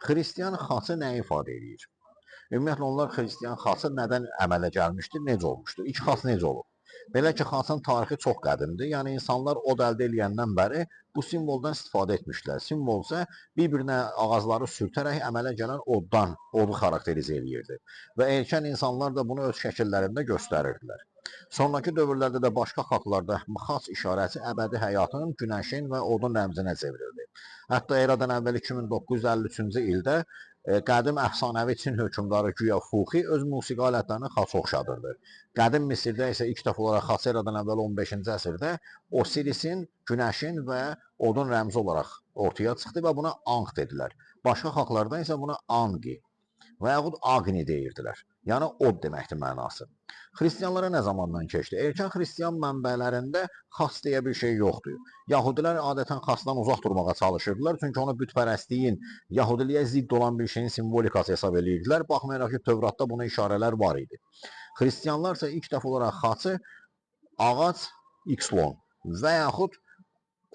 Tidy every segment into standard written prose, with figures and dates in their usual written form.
Xristian xası nə ifadə edir? Ümumiyyətlə onlar xristian xası nədən əmələ gəlmişdir, necə olmuşdur? İlk xas necə olub? Belə ki, xasın tarixi çox qədimdir. Yəni insanlar od əldə edəndən bəri bu simvoldan istifadə etmişlər. Simvol isə bir-birinə ağacları sürtərək əmələ gələn odu xarakterizə eləyirdi. Və erkən insanlar da bunu öz şəkillərində göstərirdilər. Sonrakı dövrlərdə də başqa xalqlarda xaç işarəsi əbədi həyatın, günəşin və odun rəmzinə çevrildi. Hətta eradan əvvəl 2953-cü ildə qədim əfsanəvi Çin hökmdarı güya Fuxi öz musiqi alətlərini xaça oxşadırdı. Qədim Misirdə isə ilk dəfə olaraq xaç eradan əvvəl 15-ci əsrdə Osirisin, günəşin və odun rəmzi olaraq ortaya çıxdı və buna Anq dedilər. Başqa xalqlarda isə buna Anqi və yaxud Aqni deyirdilər. Yəni od deməkdir mənası. Xristianlara nə zamandan keçdi? Erkən xristian mənbələrində xas deyə bir şey yoxdur. Yahudilər adətən xasdan uzaq durmağa çalışırdılar, çünki onu bütpərəstliyin, Yahudiliyə zidd olan bir şeyin simvolikası hesab edirdilər. Baxmayaraq ki, Tövratda buna işarələr var idi. Xristianlar isə ilk dəfə olaraq xası ağac Xlon və yaxud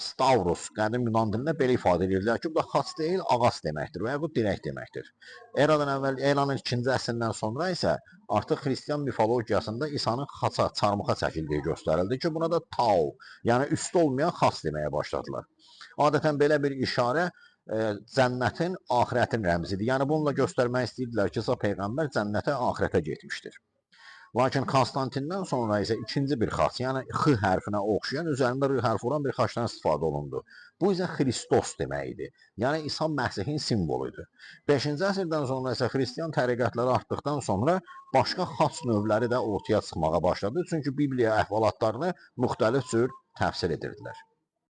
Stavros, qədim Yunan dilində belə ifadə edirdilər ki, bu da xaç deyil, ağac deməkdir və ya bu dirək deməkdir. Eradan əvvəl, eranın 2-ci əsrindən sonra isə artıq xristian mifologiyasında İsa'nın xaça, çarmıxa çəkildiyi göstərildi ki, buna da Tau, yəni üstü olmayan xaç deməyə başladılar. Adətən belə bir işarə cənnətin, axirətin rəmzidir. Yəni bununla göstərmək istəyirdilər ki, İsa Peyğəmbər cənnətə, axirətə getmişdir. Lakin Konstantindən sonra isə ikinci bir xaç, yəni X hərfinə oxşayan, üzərində R hərfi olan bir xaçdan istifadə olundu. Bu isə Xristos deməkdir. Yəni İsa Məsihin simvoludur. 5-ci əsrdən sonra isə xristian təriqətləri artdıqdan sonra başqa xaç növləri də ortaya çıxmağa başladı. Çünki Bibliya əhvalatlarını müxtəlif cür təfsir edirdilər.